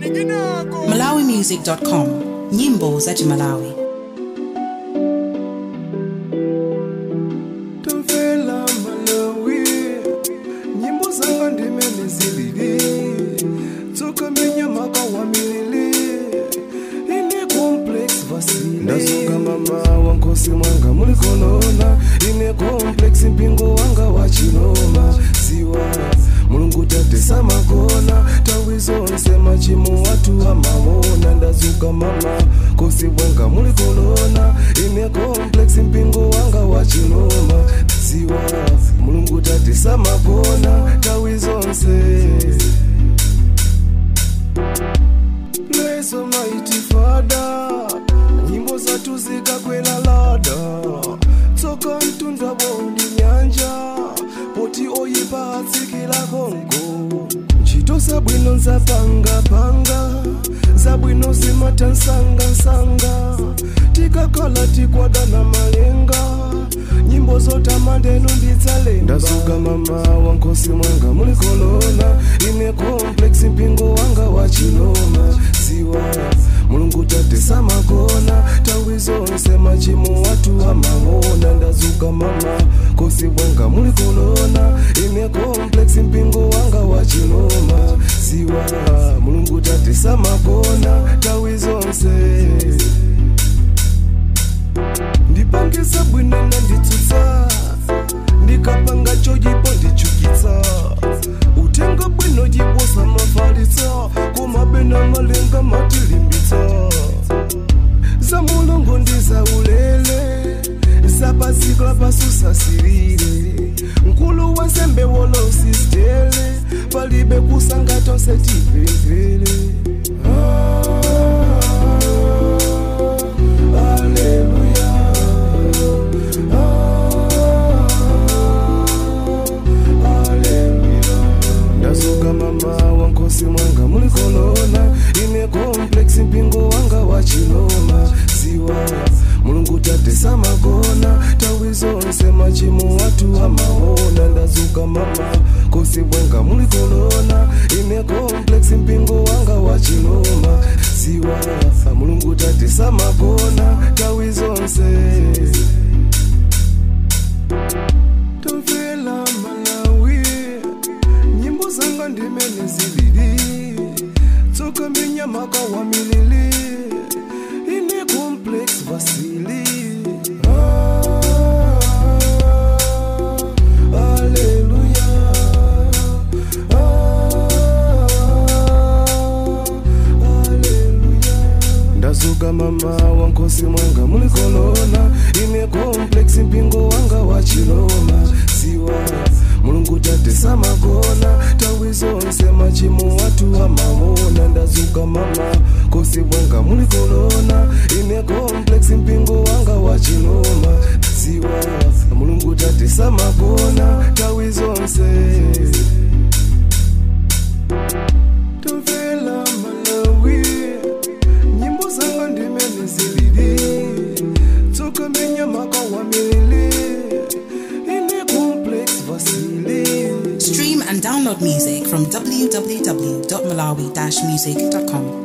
MalawiMusic.com. Nyimbo za Malawi. Tamfela Malawi, nyimbo zanga ndimene zilili, tsoka menya maka wa milili, ine complex vasili. Ndazuka mama wankosi mwanga mulikolona, ine complex mpingo wanga Wachiroma, siwa mulungu tate samakona, tawi zonse machimo watu amawona. Ndazuka mama kosi mwanga mulikolona, ine complex mpingo wanga Wachiroma, siwa mulungu tate samakona, tawi zonse. Bless Almighty Father, nyimbo zatu zikakwela lada, tsoka mtunda bondi nyanja, poti oyipa atsikila Kongo. Ntchito zabwino nzapanga, zabwino zimata nsanga, tikakhala tikwada na malenga, nyimbo zotamandenu ndidzalemba. Ndazuka mama wankosi mwanga mulikolona, ine complex mpingo wanga Wachiroma, siwa mulungu tate samakona, tawi zonse machimo watu amawona. Ndazuka mama kosi mwanga mulikolona, ine complex mpingo wanga Wachiroma, siwa mulungu tate samakona, tawi zonse. Ndipangisa bwino nditsutsa, ndikapanga chojipo ndichukitsa, utenga bwino jibosa mafalitsa, kumabena malenga matilimbitsa. Za mulungu ndiza ulele, zapazikla pasusa sirire, nkulu wa sembe wolo sistele, palibe kusanga tonse tipempele. Ndazuka mama wankosi mwanga mulikolona, ine complex mpingo wanga Wachiroma, siwa mulungu tate samakona, tawi zonse machimo watu amawona. Ndazuka mama kosi mwanga mulikolona, ine complex mpingo wanga Wachiroma, siwa mulungu tate samakona, tawi zonse. Tamfela Malawi, nyimbo zanga ndimene zilili, tsoka menya maka wa milili, ine complex vasili. Hallelujah, hallelujah. Ndazuka mama wankosi mwanga mulikolona, ine complex mpingo wanga Wachiroma, siwa mulungu tate samakona, tawi zonse machimo watu amawona. Ndazuka mama kosi mwanga mulikolona, ine complex mpingo wanga Wachiroma, siwa mulungu tate samakona, tawi zonse. Tamfela Malawi, nyimbo zanga ndimene zilili, tsoka menya maka wa milili, ine complex vasili. Stream and download music from www.malawi-music.com.